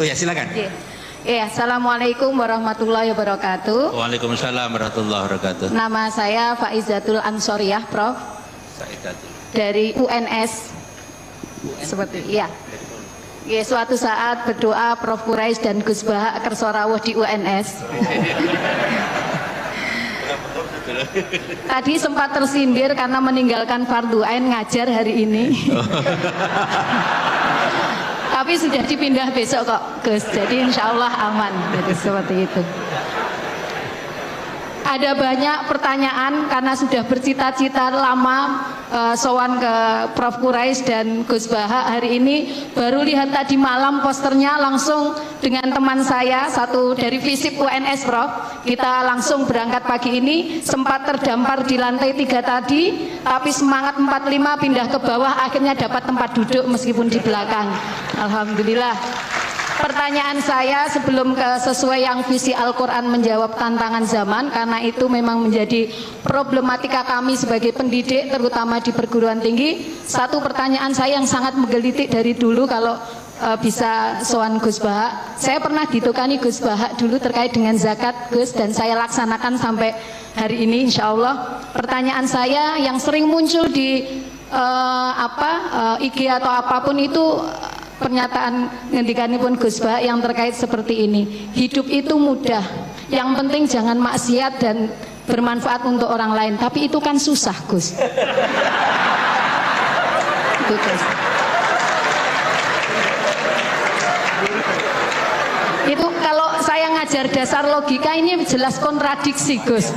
Ya silakan. Ya, Assalamualaikum warahmatullahi wabarakatuh. Waalaikumsalam warahmatullahi wabarakatuh. Nama saya Faizatul Ansoriah, Prof. Dari UNS. Seperti ya. Ya, suatu saat berdoa Prof Quraisy dan Gus Baha kersa rawuh di UNS. Tadi sempat tersindir karena meninggalkan fardu ain ngajar hari ini. Tapi sudah dipindah besok kok, Gus. Jadi insya Allah aman. Jadi seperti itu. Ada banyak pertanyaan karena sudah bercita-cita lama sowan ke Prof Quraisy dan Gus Baha. Hari ini baru lihat tadi malam posternya langsung dengan teman saya satu dari FISIP UNS, Prof. Kita langsung berangkat pagi ini, sempat terdampar di lantai 3 tadi, tapi semangat 45 pindah ke bawah, akhirnya dapat tempat duduk meskipun di belakang. Alhamdulillah. Pertanyaan saya sebelum ke sesuai yang visi Al-Quran menjawab tantangan zaman, karena itu memang menjadi problematika kami sebagai pendidik terutama di perguruan tinggi. Satu pertanyaan saya yang sangat menggelitik dari dulu, kalau bisa soal Gus Baha, saya pernah ditukani Gus Baha dulu terkait dengan zakat, Gus, dan saya laksanakan sampai hari ini insya Allah. Pertanyaan saya yang sering muncul di IG atau apapun itu, pernyataan ngendikanipun Gus Baha yang terkait seperti ini. Hidup itu mudah, yang penting jangan maksiat dan bermanfaat untuk orang lain. Tapi itu kan susah, Gus. Itu, Gus. Itu kalau saya ngajar dasar logika ini jelas kontradiksi, Gus.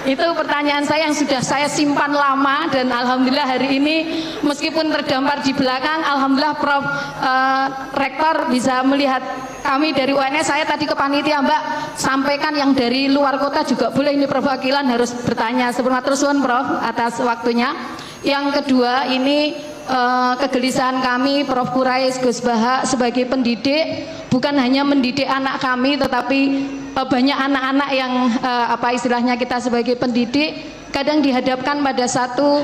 Itu pertanyaan saya yang sudah saya simpan lama, dan alhamdulillah hari ini meskipun terdampar di belakang, alhamdulillah Prof Rektor bisa melihat kami dari UNS. Saya tadi ke panitia, Mbak, sampaikan yang dari luar kota juga boleh, ini Prof Wakilan harus bertanya. Sebelum terus Prof atas waktunya. Yang kedua, ini kegelisahan kami Prof Quraisy, Gus Baha sebagai pendidik, bukan hanya mendidik anak kami, tetapi banyak anak-anak yang istilahnya kita sebagai pendidik kadang dihadapkan pada satu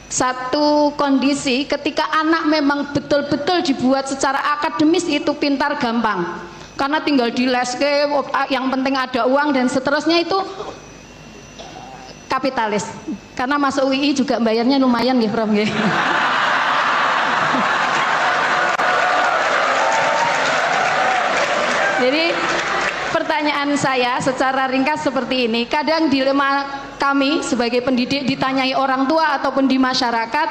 satu kondisi ketika anak memang betul-betul dibuat secara akademis itu pintar gampang, karena tinggal di leske, yang penting ada uang dan seterusnya, itu kapitalis. Karena masuk UI juga bayarnya lumayan ya, Prof. Jadi pertanyaan saya secara ringkas seperti ini. Kadang dilema kami sebagai pendidik ditanyai orang tua ataupun di masyarakat,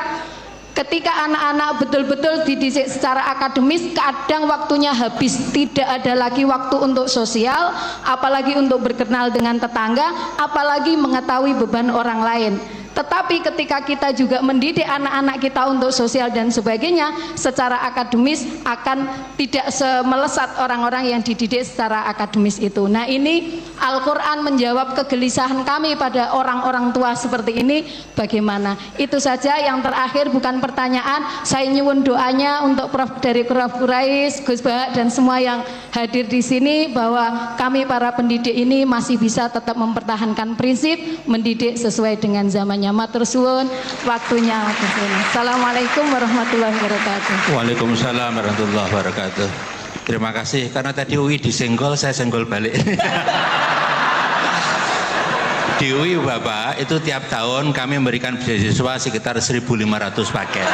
ketika anak-anak betul-betul dididik secara akademis, kadang waktunya habis, tidak ada lagi waktu untuk sosial, apalagi untuk berkenal dengan tetangga, apalagi mengetahui beban orang lain. Tetapi ketika kita juga mendidik anak-anak kita untuk sosial dan sebagainya, secara akademis akan tidak semelesat orang-orang yang dididik secara akademis itu. Nah, ini Al-Quran menjawab kegelisahan kami pada orang-orang tua seperti ini, bagaimana? Itu saja. Yang terakhir bukan pertanyaan, saya nyuwun doanya untuk dari Prof Quraisy, Gus Baha dan semua yang hadir di sini, bahwa kami para pendidik ini masih bisa tetap mempertahankan prinsip mendidik sesuai dengan zamannya. Matur suwun waktunya. Assalamualaikum warahmatullahi wabarakatuh. Waalaikumsalam warahmatullahi wabarakatuh. Terima kasih, karena tadi UI disenggol, saya senggol balik. Di UI Bapak itu tiap tahun kami memberikan beasiswa sekitar 1.500 paket.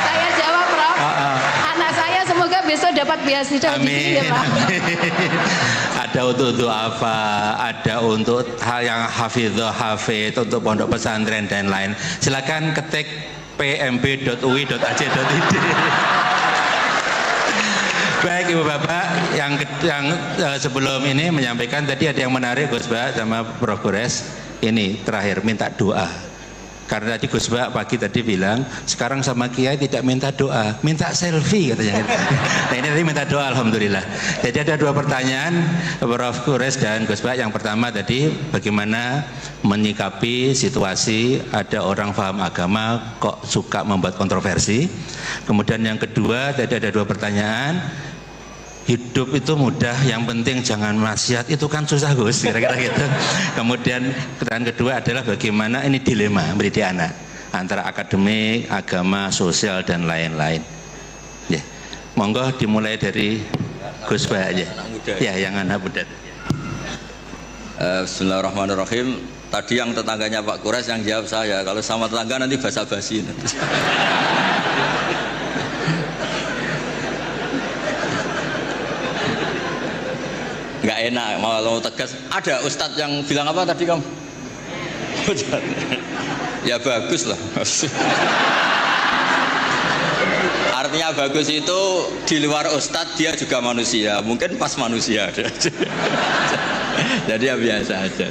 Saya jawab, Prof. Anak saya semoga besok dapat beasiswa. Amin. Ya, Pak. Ada untuk apa? Ada untuk hal yang hafidhah, hafid, untuk pondok pesantren dan lain. Silakan ketik pmb.ui.ac.id. Baik Ibu Bapak, yang sebelum ini menyampaikan tadi ada yang menarik, Gus Baha sama Prof Quraisy. Ini terakhir minta doa. Karena tadi Gus Baha pagi tadi bilang, sekarang sama Kiai tidak minta doa, minta selfie katanya. Nah, ini tadi minta doa, alhamdulillah. Jadi ada dua pertanyaan Prof Quraisy dan Gus Baha. Yang pertama tadi, bagaimana menyikapi situasi ada orang paham agama kok suka membuat kontroversi. Kemudian yang kedua tadi ada dua pertanyaan. Hidup itu mudah, yang penting jangan maksiat, itu kan susah, Gus, kira-kira gitu. Kemudian pertanyaan kedua adalah bagaimana ini dilema mendidik anak. antara akademik, agama, sosial dan lain-lain. Ya, monggo dimulai dari Gus Bah aja. Ya, yang anak muda. Bismillahirrahmanirrahim. Tadi yang tetangganya Pak Kures yang jawab saya. Kalau sama tetangga nanti basa-basi. Nggak enak, mau tegas. Ada ustadz yang bilang apa tadi kamu? Ya bagus lah. Artinya bagus itu di luar ustadz dia juga manusia. Mungkin pas manusia. Jadi ya biasa aja.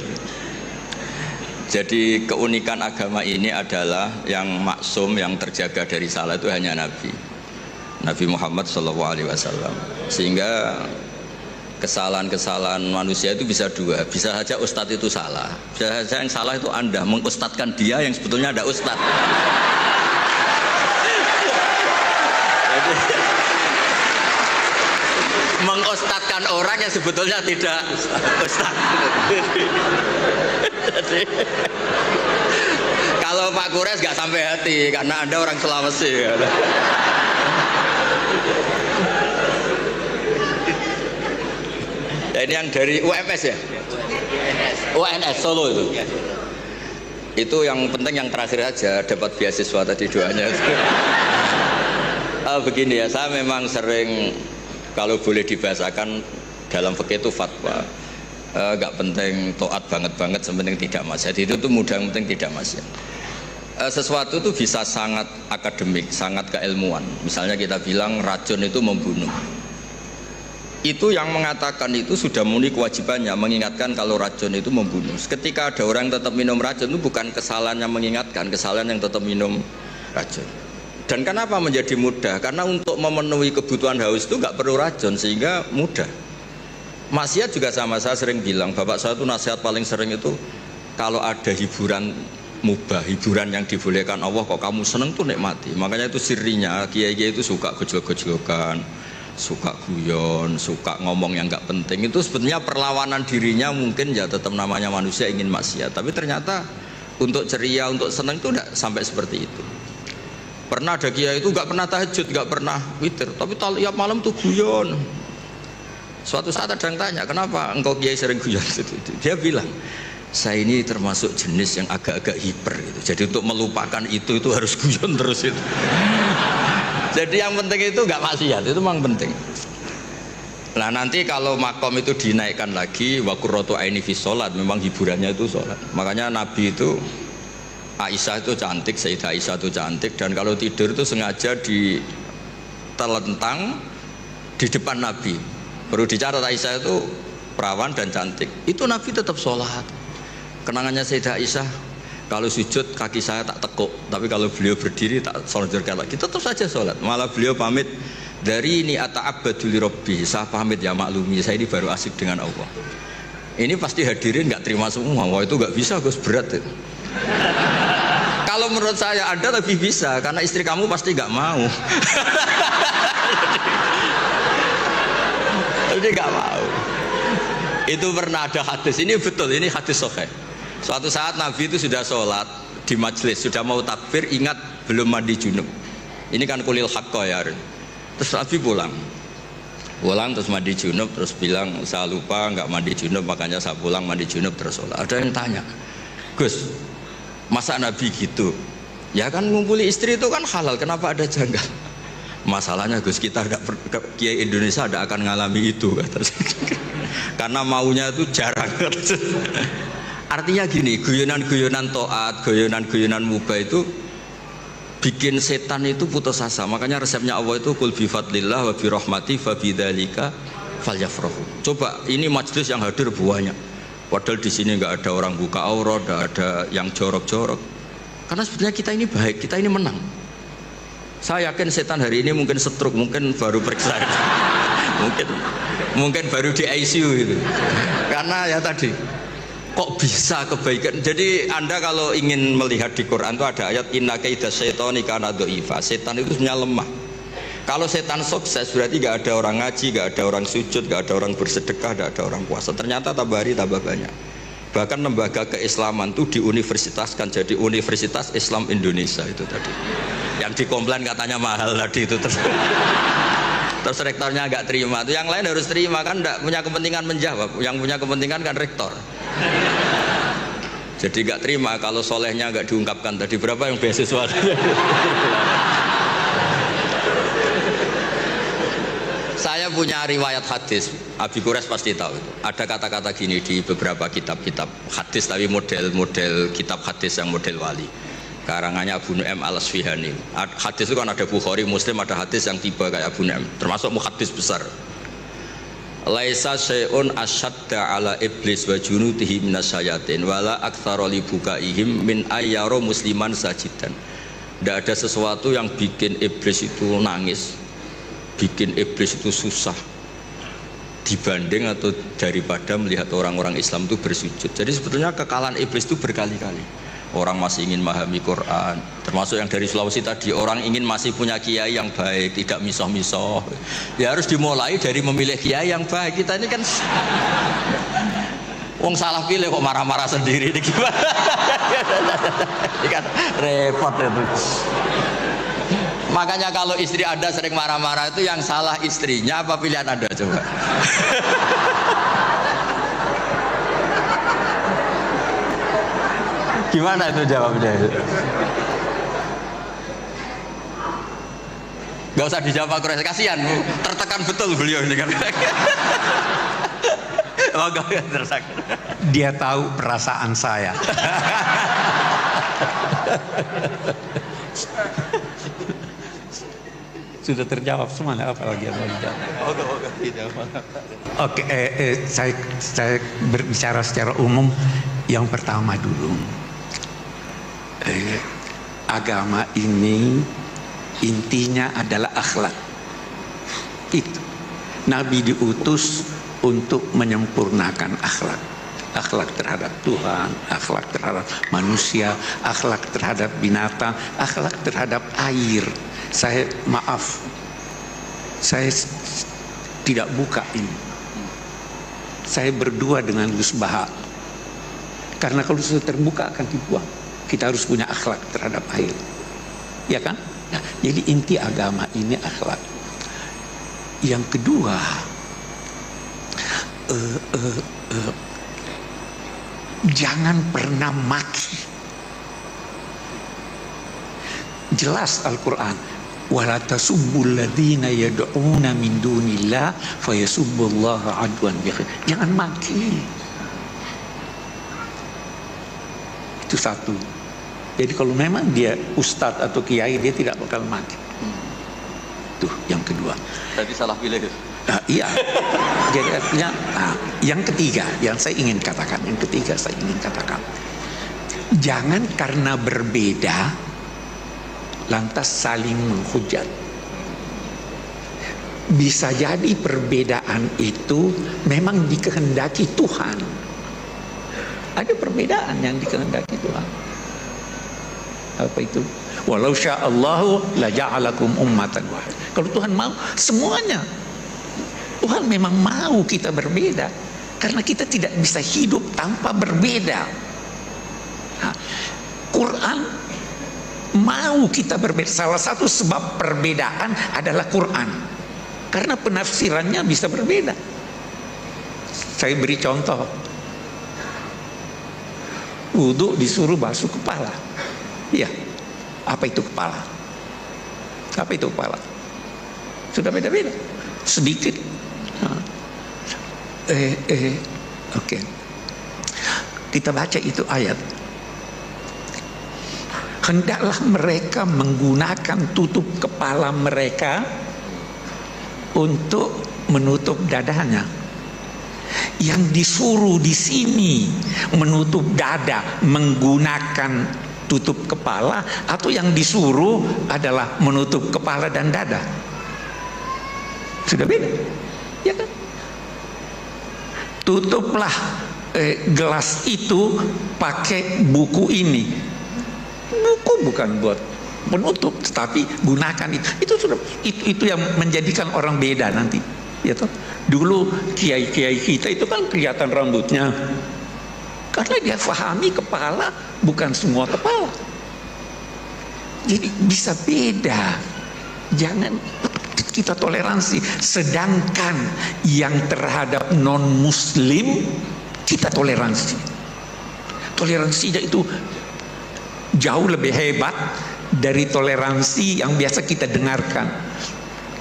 Jadi keunikan agama ini adalah yang maksum, yang terjaga dari salah itu hanya Nabi Muhammad SAW. Sehingga kesalahan-kesalahan manusia itu bisa dua. Bisa saja ustadz itu salah. Bisa saja yang salah itu Anda mengustadkan dia yang sebetulnya ada ustadz. Jadi, mengustadkan orang yang sebetulnya tidak ustadz. Jadi, kalau Pak Kures nggak sampai hati karena Anda orang Sulawesi. Ya, ini yang dari UMS ya? UNS Solo itu. Itu yang penting yang terakhir aja dapat beasiswa tadi doanya. Begini ya, saya memang sering kalau boleh dibahasakan dalam fikih itu fatwa. Gak penting taat banget-banget, sepenting tidak maksiat. Itu tuh mudah, yang penting tidak maksiat. Sesuatu itu bisa sangat akademik, sangat keilmuan. Misalnya kita bilang racun itu membunuh. Itu yang mengatakan itu sudah memenuhi kewajibannya mengingatkan kalau racun itu membunuh. Ketika ada orang yang tetap minum racun itu bukan kesalahan yang mengingatkan, kesalahan yang tetap minum racun. Dan kenapa menjadi mudah? Karena untuk memenuhi kebutuhan haus itu nggak perlu racun sehingga mudah. Maksiat juga sama, saya sering bilang, bapak saya itu nasihat paling sering itu kalau ada hiburan mubah, hiburan yang dibolehkan Allah kok kamu seneng tuh nikmati. Makanya itu sirinya kiai-kiai itu suka gojlok-gojlokan, suka guyon, suka ngomong yang nggak penting. Itu sebenarnya perlawanan dirinya, mungkin ya tetap namanya manusia ingin maksiat. Tapi ternyata untuk ceria, untuk seneng itu tidak sampai seperti itu. Pernah ada kiai itu nggak pernah tahajud, nggak pernah witir, tapi tiap malam tuh guyon. Suatu saat ada yang tanya, kenapa engkau kiai sering guyon? Dia bilang, saya ini termasuk jenis yang agak-agak hiper gitu. Jadi untuk melupakan itu harus guyon terus itu. Jadi yang penting itu nggak maksiat, itu memang penting. Nah nanti kalau makom itu dinaikkan lagi, wa qurratu aini fi sholat, memang hiburannya itu sholat. Makanya Nabi itu, Aisyah itu cantik, Sayyidah Aisyah itu cantik, dan kalau tidur itu sengaja ditelentang di depan Nabi. Perlu dicatat Aisyah itu perawan dan cantik. Itu Nabi tetap sholat. Kenangannya Sayyidah Aisyah, kalau sujud kaki saya tak tekuk, tapi kalau beliau berdiri tak sonjorkan lagi, tetap saja sholat. Malah beliau pamit, dari ini ata'abbadu li rabbi, saya pamit ya maklumi, saya ini baru asik dengan Allah. Ini pasti hadirin nggak terima semua. Wah itu nggak bisa, Gus, berat itu. Kalau menurut saya Anda lebih bisa, karena istri kamu pasti nggak mau. Jadi nggak mau. Itu pernah ada hadis, ini betul, ini hadis sahih. Suatu saat Nabi itu sudah sholat di majelis, sudah mau takbir, ingat belum mandi junub. Ini kan kulil haqqo ya. Terus Nabi pulang terus mandi junub, terus bilang saya lupa nggak mandi junub, makanya saya pulang mandi junub terus sholat. Ada yang tanya, Gus, masa Nabi gitu? Ya kan ngumpuli istri itu kan halal, kenapa ada janggal? Masalahnya Gus, kita Kiai Indonesia tidak akan ngalami itu kata. Karena maunya itu jarang. Artinya gini, guyonan-guyonan to'at, guyonan-guyonan mubah itu bikin setan itu putus asa. Makanya resepnya Allah itu qul bi fadlillah wa bi rahmati fa bidzalika falyafrahu. Coba ini majelis yang hadir banyak. Padahal di sini nggak ada orang buka aurat, nggak ada yang jorok-jorok. Karena sebetulnya kita ini baik, kita ini menang. Saya yakin setan hari ini mungkin stroke, mungkin baru periksa, mungkin baru di ICU gitu. Karena ya tadi, kok bisa kebaikan? Jadi Anda kalau ingin melihat di Quran itu ada ayat inna kaida syaitani kana dhaifa. Setan itu sebenarnya lemah. Kalau setan sukses berarti gak ada orang ngaji, gak ada orang sujud, gak ada orang bersedekah, gak ada orang puasa. Ternyata tambah hari tambah banyak. Bahkan lembaga keislaman itu diuniversitaskan jadi Universitas Islam Indonesia itu tadi. Yang dikomplain katanya mahal tadi itu terus rektornya nggak terima. Itu yang lain harus terima, kan nggak punya kepentingan menjawab. Yang punya kepentingan kan rektor. Jadi nggak terima kalau solehnya nggak diungkapkan tadi. Berapa yang beasiswa? Saya punya riwayat hadis, Abi Quraisy pasti tahu itu. Ada kata-kata gini di beberapa kitab-kitab hadis, tapi model-model kitab hadis yang model wali. Karangannya Abu Nu'aim al-Asfihani. Hadis itu kan ada Bukhari, Muslim, ada hadis yang tiba kayak Abu Nu'aim, termasuk muhaddis besar. Laisa syai'un asyadda ala iblis wa junudihi minasyayatin wala aktsara li bukaihim min ayyara musliman sajidan. Tidak ada sesuatu yang bikin iblis itu nangis, bikin iblis itu susah dibanding atau daripada melihat orang-orang Islam itu bersujud. Jadi sebetulnya kekalahan iblis itu berkali-kali. Orang masih ingin memahami Quran, termasuk yang dari Sulawesi tadi, orang ingin masih punya kiai yang baik, tidak misoh-misoh. Ya harus dimulai dari memilih kiai yang baik. Kita ini kan wong salah pilih kok marah-marah sendiri, ini gimana? Ini kan repot itu. Makanya kalau istri Anda sering marah-marah itu yang salah istrinya apa pilihan Anda coba? Gimana itu jawabnya? Gak usah dijawab Pak Quraisy, kasihan, tertekan betul beliau ini kan. Oh, gak tertekan. Dia tahu perasaan saya. Sudah terjawab semuanya, apalagi yang mau dijawab. Oke, saya berbicara secara umum. Yang pertama dulu, agama ini intinya adalah akhlak. Itu Nabi diutus untuk menyempurnakan akhlak. Akhlak terhadap Tuhan, akhlak terhadap manusia, akhlak terhadap binatang, akhlak terhadap air. Saya maaf, saya tidak buka ini. Saya berdua dengan Gus Baha. Karena kalau sudah terbuka akan dibuang. Kita harus punya akhlak terhadap air, ya kan? Nah, jadi inti agama ini akhlak. Yang kedua, jangan pernah maki. Jelas Al-Quran, wala tasubbul ladzina yad'una min dunillah fayasubbullaha adwan bighairi. Jangan maki. Itu satu. Jadi kalau memang dia ustadz atau kiai, dia tidak bakal mati. Tuh yang kedua. Berarti salah pilih. Iya. Jadi artinya, yang ketiga yang saya ingin katakan, jangan karena berbeda lantas saling menghujat. Bisa jadi perbedaan itu memang dikehendaki Tuhan. Ada perbedaan yang dikehendaki Tuhan. Apa itu? Walau sya'allahu la ja'alakum ummatan wahid. Kalau Tuhan mau semuanya. Tuhan memang mau kita berbeda. Karena kita tidak bisa hidup tanpa berbeda. Nah, Quran mau kita berbeda. Salah satu sebab perbedaan adalah Quran. Karena penafsirannya bisa berbeda. Saya beri contoh. Wudhu disuruh basuh kepala. Iya. Apa itu kepala? Apa itu kepala? Sudah beda-beda. Sedikit. Oke. Kita baca itu ayat. Hendaklah mereka menggunakan tutup kepala mereka untuk menutup dadanya. Yang disuruh di sini menutup dada menggunakan tutup kepala, atau yang disuruh adalah menutup kepala dan dada? Sudah beda, ya kan? Tutuplah gelas itu pakai buku ini. Buku bukan buat menutup, tetapi gunakan itu. Itu sudah itu yang menjadikan orang beda nanti. Ya toh? Dulu kiai-kiai kita itu kan kelihatan rambutnya. Karena dia pahami kepala, bukan semua kepala. Jadi bisa beda. Jangan kita toleransi. Sedangkan yang terhadap non-muslim kita toleransi. Toleransinya itu jauh lebih hebat dari toleransi yang biasa kita dengarkan.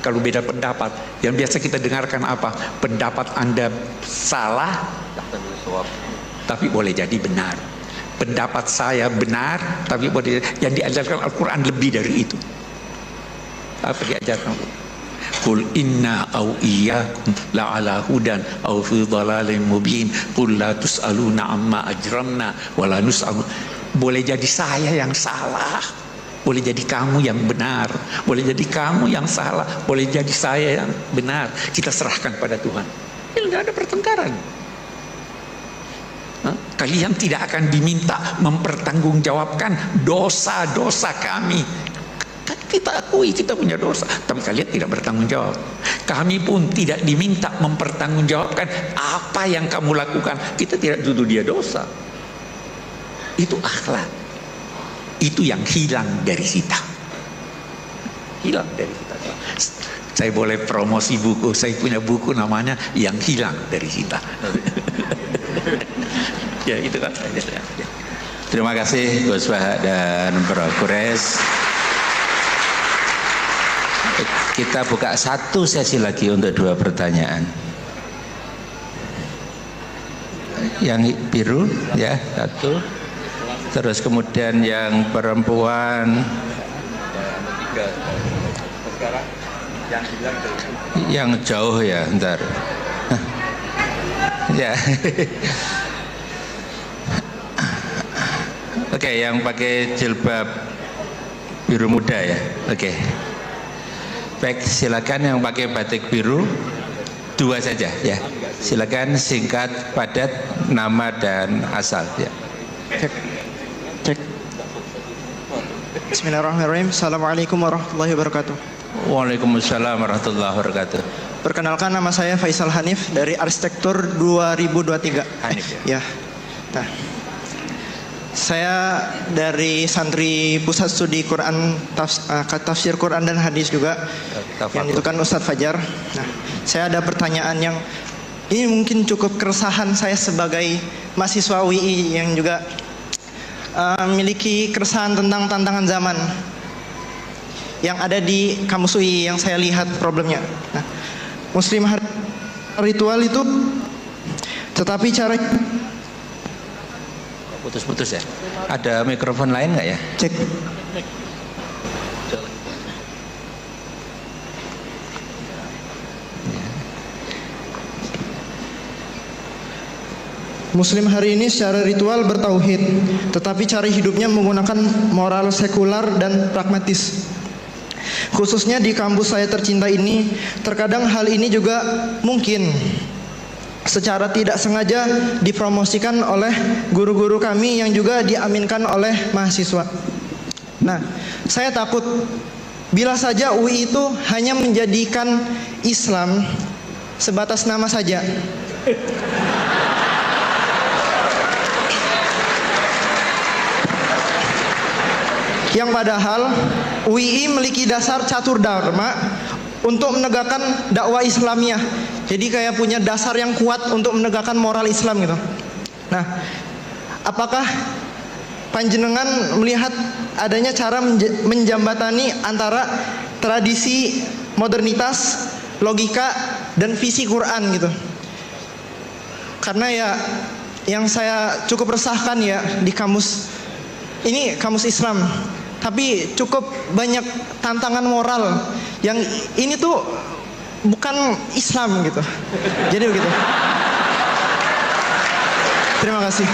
Kalau beda pendapat, yang biasa kita dengarkan apa? Pendapat Anda salah, tapi boleh jadi benar. Pendapat saya benar, tapi boleh. Yang diajarkan Al-Quran lebih dari itu. Apa diajarkan? Qul inna au iyyakum la'ala hudan au fi dhalalin mubin. Qul la tus'aluna amma ajramna wa la nus'alu. Boleh jadi saya yang salah, boleh jadi kamu yang benar, boleh jadi kamu yang salah, boleh jadi saya yang benar. Kita serahkan pada Tuhan. Tidak ada pertengkaran. Kalian tidak akan diminta mempertanggungjawabkan dosa-dosa kami. Kita akui kita punya dosa, tapi kalian tidak bertanggung jawab. Kami pun tidak diminta mempertanggungjawabkan apa yang kamu lakukan. Kita tidak tuduh dia dosa. Itu akhlak. Itu yang hilang dari kita. Hilang dari kita. Saya boleh promosi buku. Saya punya buku namanya Yang Hilang dari Kita. Ya itu kan. Terima kasih Gus Bahak dan Bro Kures. Kita buka satu sesi lagi untuk 2 pertanyaan. Yang biru ya 1. Terus kemudian yang perempuan. Yang jauh ya, ntar. Ya. Oke, yang pakai jilbab biru muda ya. Oke. Baik, silakan yang pakai batik biru 2 saja ya. Silakan singkat, padat, nama dan asal ya. Cek. Bismillahirrahmanirrahim. Assalamualaikum warahmatullahi wabarakatuh. Waalaikumsalam warahmatullahi wabarakatuh. Perkenalkan, nama saya Faisal Hanif dari Arsitektur 2023. Hanif ya. Nah, saya dari santri Pusat Studi Quran, Tafsir Quran dan Hadis juga, yang itu kan Ustadz Fajar. Nah, saya ada pertanyaan yang ini mungkin cukup keresahan saya sebagai mahasiswa UI yang juga memiliki keresahan tentang tantangan zaman yang ada di kampus UI yang saya lihat problemnya. Nah, Muslim ritual itu, tetapi cara putus-putus ya. Ada mikrofon lain nggak ya? Cek. Muslim hari ini secara ritual bertauhid, tetapi cara hidupnya menggunakan moral sekular dan pragmatis. Khususnya di kampus saya tercinta ini, terkadang hal ini juga mungkin secara tidak sengaja dipromosikan oleh guru-guru kami yang juga diaminkan oleh mahasiswa. Nah, saya takut bila saja UI itu hanya menjadikan Islam sebatas nama saja. Yang padahal UI memiliki dasar catur dharma untuk menegakkan dakwah Islamiyah. Jadi kayak punya dasar yang kuat untuk menegakkan moral Islam gitu. Nah, apakah panjenengan melihat adanya cara menjembatani antara tradisi modernitas, logika dan visi Quran gitu? Karena ya yang saya cukup resahkan ya di kamus ini, kamus Islam, tapi cukup banyak tantangan moral yang ini tuh bukan Islam gitu. Jadi begitu. Terima kasih.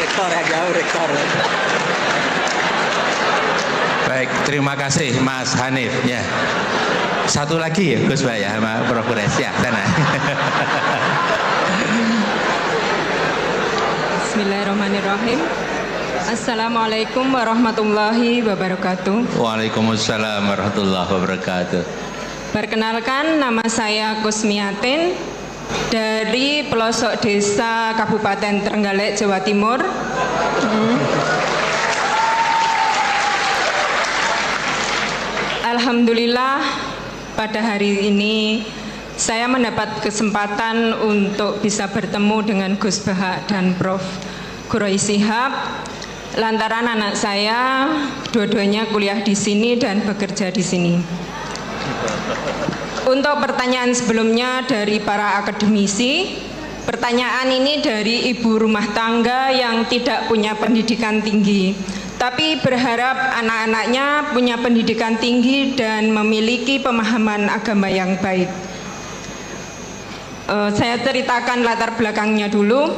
Rektor ya, jauh rektor. Baik, terima kasih Mas Hanif ya. Satu lagi ya Gus Bah ya sama Prof. Kures ya, sana. Bismillahirrahmanirrahim. Assalamualaikum warahmatullahi wabarakatuh. Waalaikumsalam warahmatullahi wabarakatuh. Perkenalkan, nama saya Kusmiatin Dari pelosok desa Kabupaten Trenggalek, Jawa Timur. Alhamdulillah pada hari ini saya mendapat kesempatan untuk bisa bertemu dengan Gus Bahak dan Prof. Quraish Shihab. Lantaran anak saya dua-duanya kuliah di sini dan bekerja di sini. Untuk pertanyaan sebelumnya dari para akademisi, pertanyaan ini dari ibu rumah tangga yang tidak punya pendidikan tinggi, tapi berharap anak-anaknya punya pendidikan tinggi dan memiliki pemahaman agama yang baik. Saya ceritakan latar belakangnya dulu.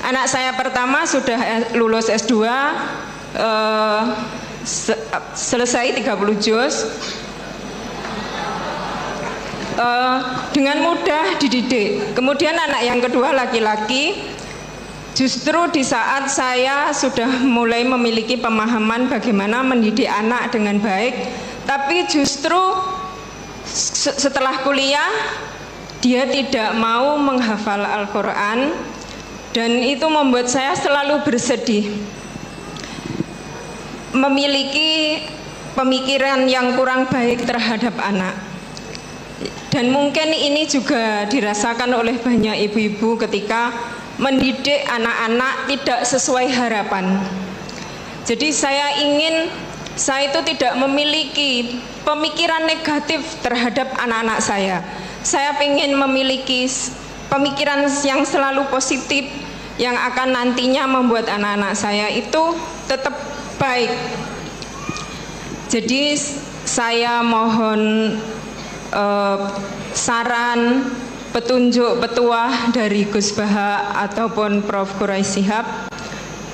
Anak saya pertama sudah lulus S2, selesai 30 juz, dengan mudah dididik. Kemudian anak yang kedua laki-laki, justru di saat saya sudah mulai memiliki pemahaman bagaimana mendidik anak dengan baik, tapi justru setelah kuliah dia tidak mau menghafal Al-Quran, dan itu membuat saya selalu bersedih. Memiliki pemikiran yang kurang baik terhadap anak. Dan mungkin ini juga dirasakan oleh banyak ibu-ibu ketika mendidik anak-anak tidak sesuai harapan. Jadi saya itu tidak memiliki pemikiran negatif terhadap anak-anak saya. Saya ingin memiliki pemikiran yang selalu positif, yang akan nantinya membuat anak-anak saya itu tetap baik. Jadi saya mohon saran, petunjuk, petuah dari Gus Bahak ataupun Prof. Quraish Shihab,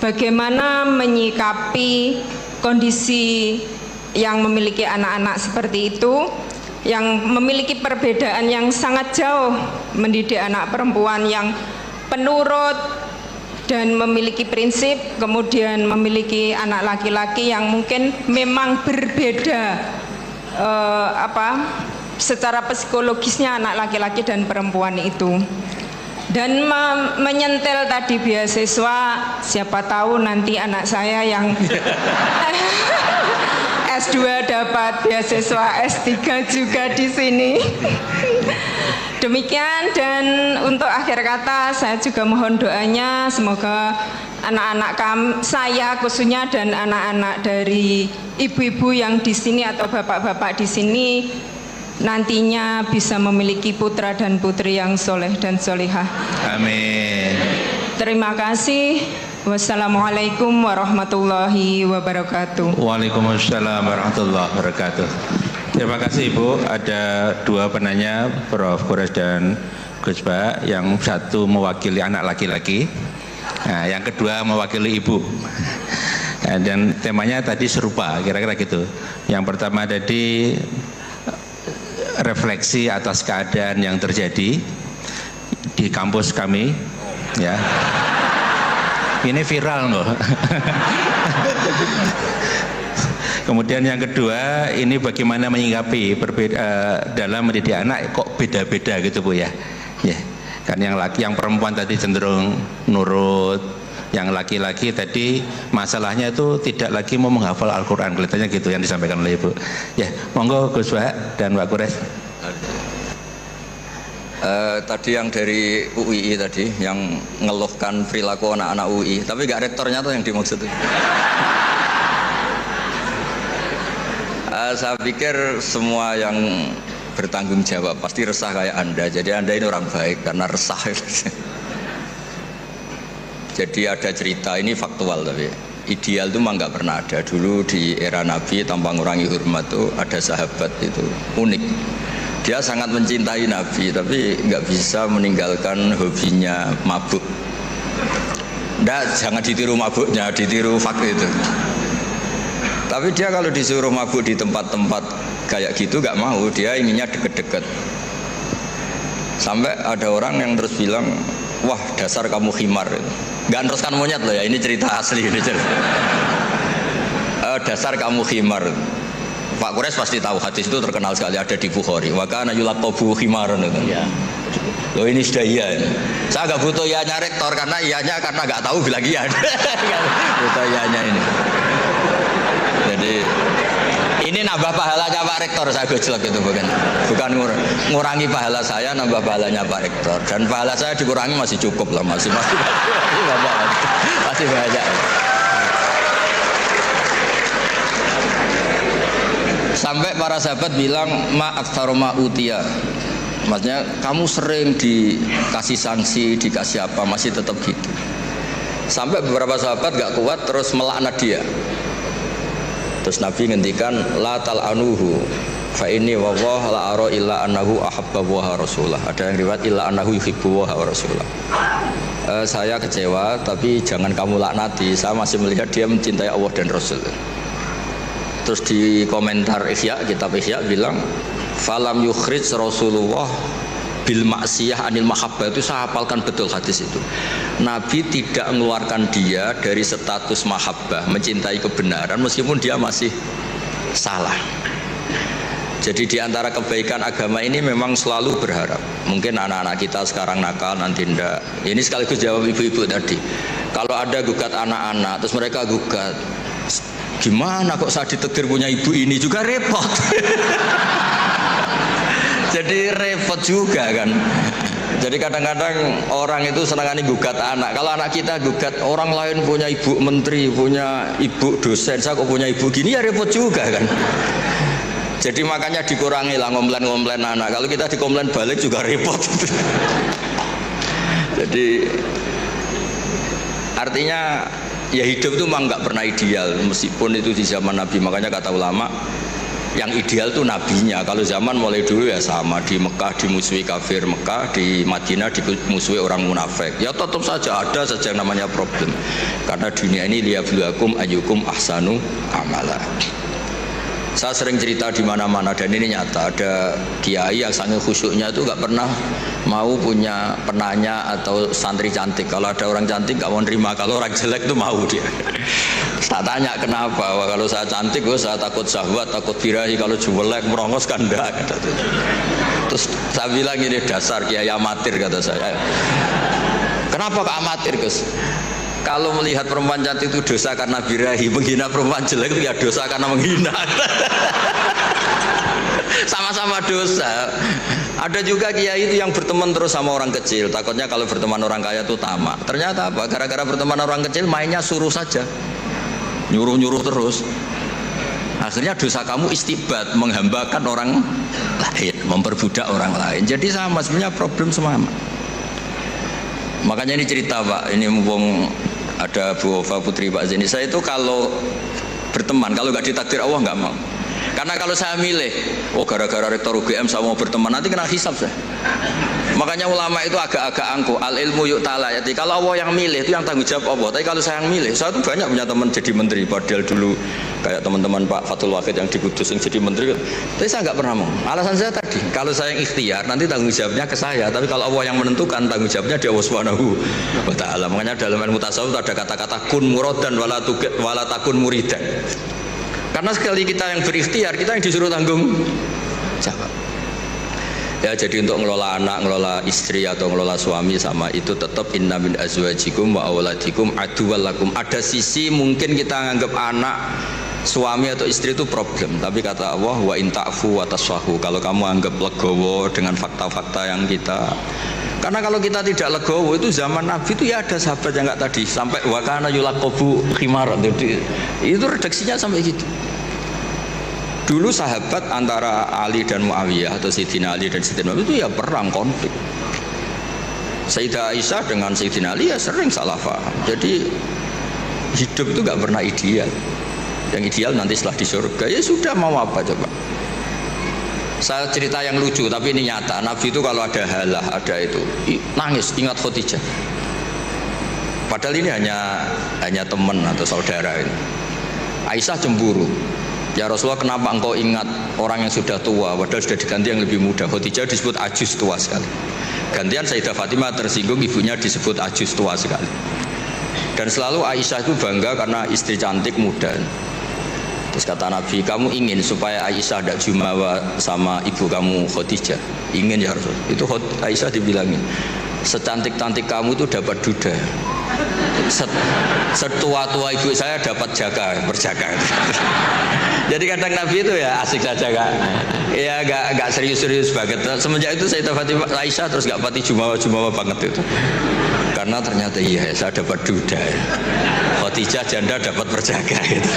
bagaimana menyikapi kondisi yang memiliki anak-anak seperti itu, yang memiliki perbedaan yang sangat jauh, mendidik anak perempuan yang penurut dan memiliki prinsip, kemudian memiliki anak laki-laki yang mungkin memang berbeda secara psikologisnya anak laki-laki dan perempuan itu. Dan menyentil tadi beasiswa, siapa tahu nanti anak saya yang S2 dapat beasiswa S3 juga di sini. Demikian, dan untuk akhir kata saya juga mohon doanya semoga anak-anak saya khususnya dan anak-anak dari ibu-ibu yang di sini atau bapak-bapak di sini nantinya bisa memiliki putra dan putri yang soleh dan solihah. Amin. Terima kasih. Wassalamualaikum warahmatullahi wabarakatuh. Waalaikumsalam warahmatullahi wabarakatuh. Terima kasih Ibu. Ada dua penanya, Prof. Quraish dan Gus Bahak. Yang satu mewakili anak laki-laki, nah, yang kedua mewakili ibu. Dan temanya tadi serupa, kira-kira gitu. Yang pertama tadi refleksi atas keadaan yang terjadi di kampus kami, ya. Ini viral loh. Kemudian yang kedua, ini bagaimana menyikapi dalam mendidik anak kok beda-beda gitu Bu ya. Ya. Kan yang perempuan tadi cenderung nurut, yang laki-laki tadi masalahnya itu tidak lagi mau menghafal Al-Quran, kelihatannya gitu yang disampaikan oleh Ibu. Ya, monggo Gus Bahak dan Pak Quraish. Tadi yang dari UII tadi yang ngeluhkan perilaku anak-anak UI, tapi nggak rektornya tuh yang dimaksud. Saya pikir semua yang bertanggung jawab pasti resah kayak Anda. Jadi Anda ini orang baik karena resah. Jadi ada cerita, ini faktual tapi ideal itu mah nggak pernah ada. Dulu di era Nabi tanpa ngurangi hormat tuh ada sahabat itu unik. Dia sangat mencintai Nabi tapi nggak bisa meninggalkan hobinya mabuk. Jangan ditiru mabuknya, ditiru fakta itu. Tapi dia kalau disuruh mabuk di tempat-tempat kayak gitu nggak mau, dia inginnya deket-deket. Sampai ada orang yang terus bilang, wah dasar kamu khimar. Nggak teruskan monyet loh ya, ini cerita asli. Ini cerita. Dasar kamu khimar. Pak Quraish pasti tahu hadis itu terkenal sekali, ada di Bukhari. Wa kana yulaqabu khimaran itu. Ya. Loh ini sudah iya. Saya nggak butuh iyanya rektor karena iyanya karena nggak tahu bilang iya. Butuh iyanya ini. Jadi ini nambah pahalanya Pak Rektor, saya gojlok itu bukan ngurangi pahala saya, nambah pahalanya Pak Rektor. Dan pahala saya dikurangi masih cukup lah, masih banyak. Sampai para sahabat bilang ma aktsaru ma utiya. Maksudnya kamu sering dikasih sanksi, dikasih apa, masih tetap gitu. Sampai beberapa sahabat gak kuat terus melaknat dia. Terus Nabi ngendikan la tal'anuhu fa inni wallah la ara illa annahu ahabba wa rasulah. Ada yang riwayat illa annahu yuhibbu wa rasulah. Saya kecewa tapi jangan kamu laknati, saya masih melihat dia mencintai Allah dan Rasul. Terus di komentar Ihya, kitab Ihya bilang falam yukhrij Rasulullah bil maksiyah anil mahabbah. Itu saya hafalkan betul hadis itu. Nabi tidak mengeluarkan dia dari status mahabbah, mencintai kebenaran meskipun dia masih salah. Jadi di antara kebaikan agama ini memang selalu berharap. Mungkin anak-anak kita sekarang nakal, nanti ndak. Ini sekaligus jawab ibu-ibu tadi. Kalau ada gugat anak-anak, terus mereka gugat, gimana kok saya ditegur punya ibu ini, juga repot. Jadi repot juga kan. Jadi kadang-kadang orang itu senangani gugat anak. Kalau anak kita gugat orang lain punya ibu menteri, punya ibu dosen, saya kok punya ibu gini, ya repot juga kan. Jadi makanya dikurangi lah ngomplain-ngomplain anak. Kalau kita dikomplain balik juga repot. Jadi artinya ya hidup itu memang nggak pernah ideal, meskipun itu di zaman Nabi. Makanya kata ulama, yang ideal itu nabinya. Kalau zaman mulai dulu ya sama, di Mekah dimusuhi kafir Mekah, di Madinah dimusuhi orang munafik. Ya tetap saja ada saja yang namanya problem. Karena dunia ini liyabluwakum ayyukum ahsanu amala. Saya sering cerita di mana-mana dan ini nyata, ada kiai yang sangat khusyuknya itu nggak pernah mau punya penanya atau santri cantik. Kalau ada orang cantik nggak mau nerima, kalau orang jelek itu mau dia. Tak tanya kenapa. Wah, kalau saya cantik, saya takut syahwat, takut birahi. Kalau jelek merongos kan enggak. Terus saya bilang ini dasar kiai amatir, kata saya. Kenapa kok amatir, Gus? Kalau melihat perempuan cantik itu dosa karena birahi, menghina perempuan jelek itu ya dosa karena menghina. Sama-sama dosa. Ada juga kiai itu yang berteman terus sama orang kecil, takutnya kalau berteman orang kaya itu tamak. Ternyata apa? Gara-gara berteman orang kecil mainnya suruh saja, nyuruh-nyuruh terus. Akhirnya dosa kamu istibat, menghambakan orang lain, memperbudak orang lain. Jadi sama, sebenarnya problem semua. Makanya ini cerita Pak, ini mumpung ada Bu Ova Putri Pak Zeni, saya itu kalau berteman, kalau nggak ditakdir Allah nggak mau. Karena kalau saya milih, oh gara-gara rektor UGM saya mau berteman, nanti kena hisab saya. Makanya ulama itu agak-agak angkuh, al ilmu yuk ta'ala. Jadi kalau Allah yang milih itu yang tanggung jawab Allah. Tapi kalau saya yang milih, saya tuh banyak punya teman jadi menteri. Padahal dulu kayak teman-teman Pak Fatul Wahid yang di Kudus yang jadi menteri. Tapi saya nggak pernah mau. Alasan saya tadi, kalau saya yang ikhtiar nanti tanggung jawabnya ke saya. Tapi kalau Allah yang menentukan, tanggung jawabnya di Allah Subhanahu wa Ta'ala. Makanya dalam ilmu tasawuf ada kata-kata kun muradan wala takun muridan. Karena sekali kita yang berikhtiar, kita yang disuruh tanggung jawab. Ya, jadi untuk ngelola anak, ngelola istri atau ngelola suami sama itu tetap inna min azwajikum wa auladikum aduwwal lakum. Ada sisi mungkin kita nganggap anak, suami atau istri itu problem, tapi kata Allah wa in ta'fu wa tasfahu. Kalau kamu anggap legowo dengan fakta-fakta yang kita, karena kalau kita tidak legowo itu zaman Nabi itu ya ada sahabat yang enggak tadi sampai wa kana yulaqabu khimar. Itu redaksinya sampai gitu. Dulu sahabat antara Ali dan Muawiyah atau Sayyidina Ali dan Sayyidina Muawiyah itu ya perang, konflik. Sayyidah Aisyah dengan Sayyidina Ali ya sering salah paham. Jadi hidup itu gak pernah ideal. Yang ideal nanti setelah di surga, ya sudah mau apa coba. Saya cerita yang lucu tapi ini nyata. Nabi itu kalau ada halah, ada itu nangis, ingat Khadijah. Padahal ini hanya teman atau saudara ini. Aisyah cemburu. Ya Rasulullah, kenapa engkau ingat orang yang sudah tua padahal sudah diganti yang lebih muda? Khadijah disebut ajus, tua sekali. Gantian Sayyidah Fatimah tersinggung, ibunya disebut ajus, tua sekali. Dan selalu Aisyah itu bangga karena istri cantik muda. Terus kata Nabi, kamu ingin supaya Aisyah ada jumawa sama ibu kamu Khadijah? Ingin ya Rasul. Itu Aisyah dibilangin, secantik-cantik kamu itu dapat duda, setua-tua ibu saya dapat berjaga. Jadi kadang Nabi itu ya asik saja Kak. Ya gak serius-serius banget. Semenjak itu Sayyidah Fatimah Aisyah terus gak pati jumawa banget itu. Karena ternyata iya saya dapat duda. Khadijah janda dapat berjaga gitu.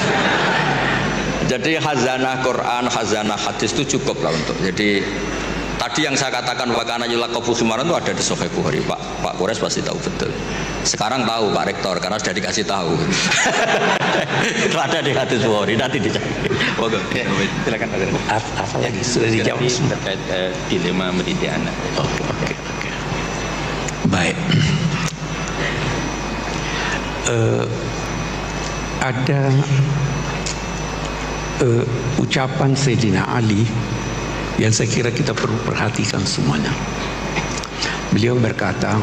Jadi khazanah Quran, khazanah hadis itu cukup lah untuk. Jadi tadi yang saya katakan wakana yulaqabu Sumaran itu ada di Sahih Bukhari. Pak Kores pasti tahu betul. Sekarang tahu Pak Rektor karena sudah dikasih tahu. Itu ada di hadis Bukhari, nanti dicari. Oke, silakan Pak Rektor. Apa lagi sudah dijawab terkait dilema mendidik anak. Oke. Baik. Ada ucapan Sayyidina Ali yang saya kira kita perlu perhatikan semuanya. Beliau berkata,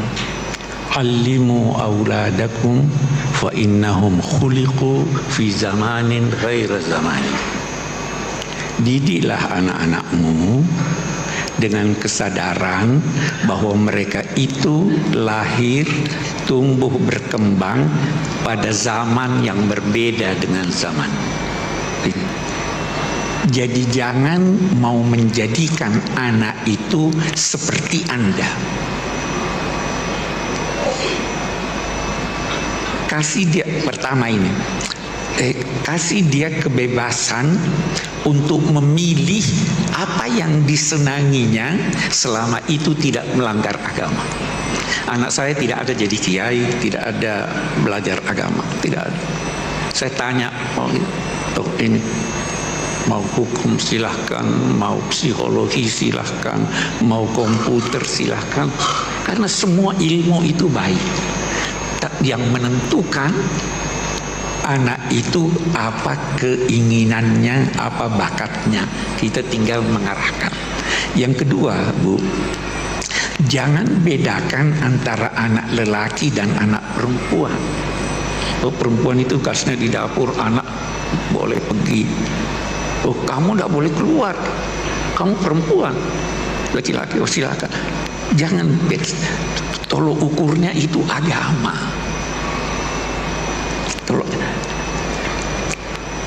"Allimu auladakum fa innahum khuliqu fi zamanin ghaira zamani." Didiklah anak-anakmu dengan kesadaran bahwa mereka itu lahir, tumbuh, berkembang pada zaman yang berbeda dengan zaman. Jadi jangan mau menjadikan anak itu seperti Anda. Kasih dia pertama ini, kasih dia kebebasan untuk memilih apa yang disenanginya selama itu tidak melanggar agama. Anak saya tidak ada jadi kiai, tidak ada belajar agama, tidak ada. Saya tanya, oh ini mau hukum silahkan, mau psikologi silahkan, mau komputer silahkan, karena semua ilmu itu baik. Yang menentukan anak itu apa keinginannya, apa bakatnya, kita tinggal mengarahkan. Yang kedua, Bu, jangan bedakan antara anak lelaki dan anak perempuan. Oh, perempuan itu kasnya di dapur, anak boleh pergi. Oh, kamu tidak boleh keluar, kamu perempuan. Laki-laki, oh silakan. Jangan, tolong ukurnya itu agama. Tolong.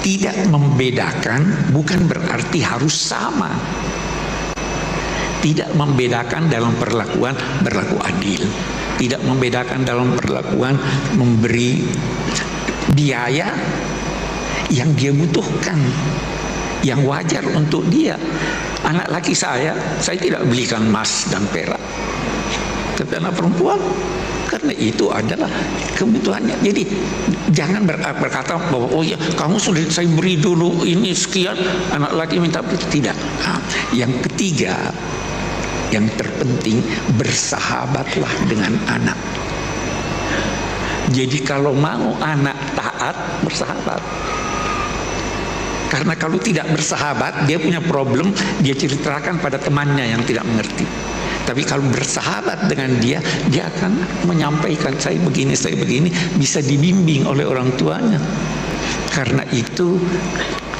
Tidak membedakan bukan berarti harus sama. Tidak membedakan dalam perlakuan berlaku adil. Tidak membedakan dalam perlakuan memberi biaya yang dia butuhkan, yang wajar untuk dia. Anak laki saya tidak belikan emas dan perak. Tapi anak perempuan, karena itu adalah kebutuhannya. Jadi jangan berkata bahwa oh ya kamu sudah saya beri dulu ini sekian, anak laki minta tidak. Yang ketiga, yang terpenting, bersahabatlah dengan anak. Jadi kalau mau anak taat, bersahabat. Karena kalau tidak bersahabat, dia punya problem, dia ceritakan pada temannya yang tidak mengerti. Tapi kalau bersahabat dengan dia, dia akan menyampaikan saya begini, bisa dibimbing oleh orang tuanya. Karena itu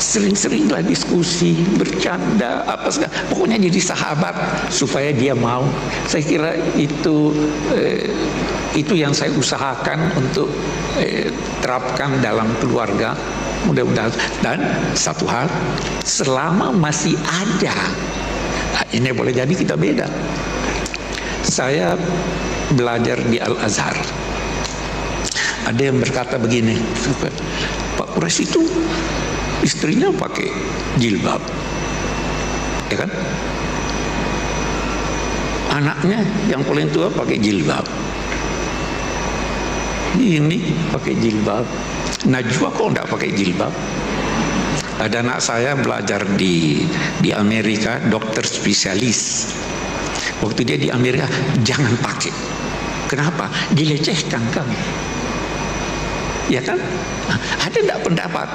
sering-seringlah diskusi, bercanda, apa segala. Pokoknya jadi sahabat supaya dia mau. Saya kira itu yang saya usahakan untuk terapkan dalam keluarga. Mudah-mudahan. Dan satu hal, selama masih ada, ini boleh jadi kita beda. Saya belajar di Al-Azhar. Ada yang berkata begini, Pak Kures itu istrinya pakai jilbab, ya kan? Anaknya yang paling tua pakai jilbab. Ini pakai jilbab. Najwa kok enggak pakai jilbab? Ada anak saya belajar di Amerika, dokter spesialis. Waktu dia di Amerika, jangan pakai. Kenapa? Dilecehkan kan? Ya kan? Ada enggak pendapat?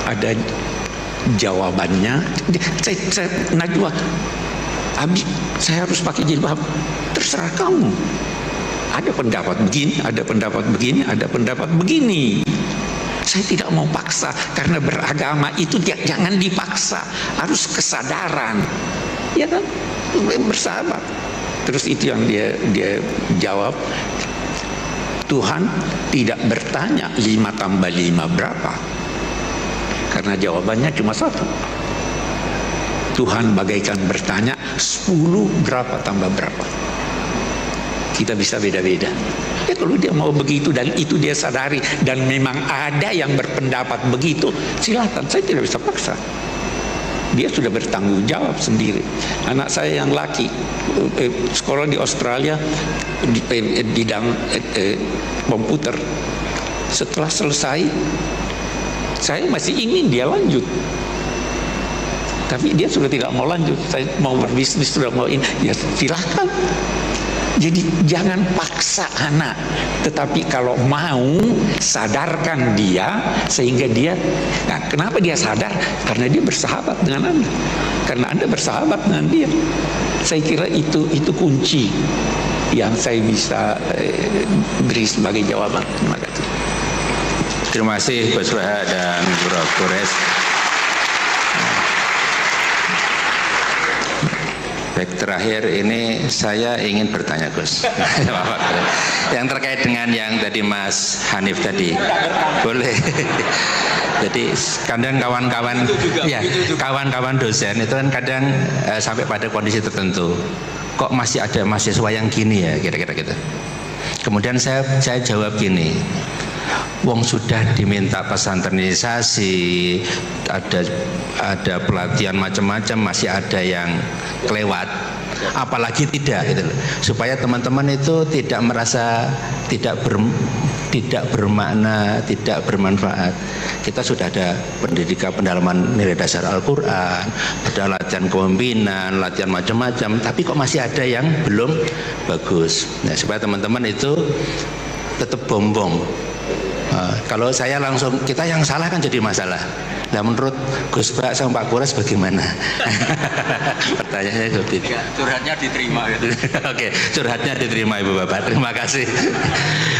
Ada jawabannya. Najwa, Abi, saya harus pakai jilbab. Terserah kamu. Ada pendapat begini, ada pendapat begini, ada pendapat begini. Saya tidak mau paksa, karena beragama itu jangan dipaksa, harus kesadaran, ya kan, bersahabat. Terus itu yang dia jawab, Tuhan tidak bertanya 5 tambah 5 berapa, karena jawabannya cuma 1. Tuhan bagaikan bertanya 10 berapa tambah berapa. Kita bisa beda-beda. Ya kalau dia mau begitu dan itu dia sadari dan memang ada yang berpendapat begitu, silakan, saya tidak bisa paksa. Dia sudah bertanggung jawab sendiri. Anak saya yang laki sekolah di Australia di bidang komputer. Setelah selesai, saya masih ingin dia lanjut, tapi dia sudah tidak mau lanjut. Saya mau berbisnis, sudah mau ini, ya silahkan. Jadi jangan paksa anak, tetapi kalau mau sadarkan dia sehingga dia, nah, kenapa dia sadar? Karena dia bersahabat dengan Anda, karena Anda bersahabat dengan dia. Saya kira itu kunci yang saya bisa beri sebagai jawaban. Terima kasih. Terima kasih Gus Baha dan Prof. Gores. Baik, terakhir ini saya ingin bertanya Gus, yang terkait dengan yang tadi Mas Hanif tadi, boleh? Jadi kadang kawan-kawan, ya kawan-kawan dosen itu kan kadang sampai pada kondisi tertentu, kok masih ada mahasiswa yang gini ya, kira-kira gitu. Kemudian saya jawab gini, wong sudah diminta pesantrenisasi, ada pelatihan macam-macam, masih ada yang kelewat, apalagi tidak gitu loh. Supaya teman-teman itu tidak merasa tidak bermakna, tidak bermanfaat. Kita sudah ada pendidikan pendalaman nilai dasar Al-Quran, ada latihan kepemimpinan, latihan macam-macam, tapi kok masih ada yang belum bagus. Nah, supaya teman-teman itu tetap bombong. Kalau saya langsung, kita yang salah kan jadi masalah. Nah, menurut Gus Bak sama Pak Gores bagaimana? Pertanyaannya seperti itu. Curhatnya diterima gitu. Oke, curhatnya diterima Ibu Bapak. Terima kasih.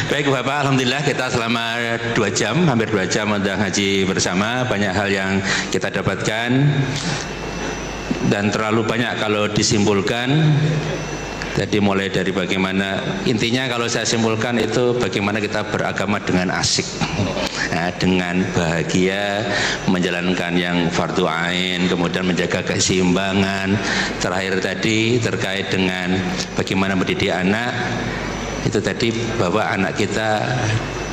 Baik Bapak, alhamdulillah kita selama 2 jam, hampir 2 jam untuk ngaji bersama. Banyak hal yang kita dapatkan dan terlalu banyak kalau disimpulkan. Jadi mulai dari bagaimana, intinya kalau saya simpulkan itu bagaimana kita beragama dengan asik, nah, dengan bahagia, menjalankan yang fardu ain, kemudian menjaga keseimbangan. Terakhir tadi terkait dengan bagaimana mendidik anak, itu tadi bahwa anak kita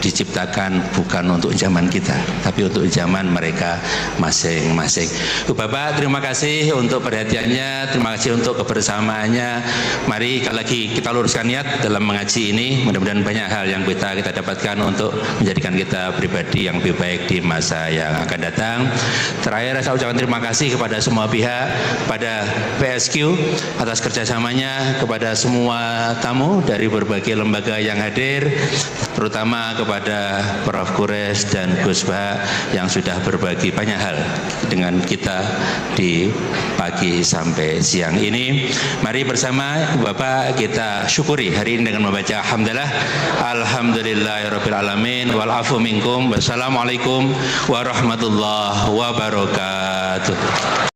diciptakan bukan untuk zaman kita, tapi untuk zaman mereka masing-masing. Bapak, terima kasih untuk perhatiannya, terima kasih untuk kebersamaannya. Mari lagi kita luruskan niat dalam mengaji ini. Mudah-mudahan banyak hal yang kita dapatkan untuk menjadikan kita pribadi yang lebih baik di masa yang akan datang. Terakhir saya ucapkan terima kasih kepada semua pihak, kepada PSQ atas kerjasamanya, kepada semua tamu dari berbagai lembaga yang hadir, terutama kepada Prof. Gores dan Gus Bak yang sudah berbagi banyak hal dengan kita di pagi sampai siang ini. Mari bersama Bapak kita syukuri hari ini dengan membaca alhamdulillah, alhamdulillahirabbil alamin wal afu minkum. Wassalamualaikum warahmatullahi wabarakatuh.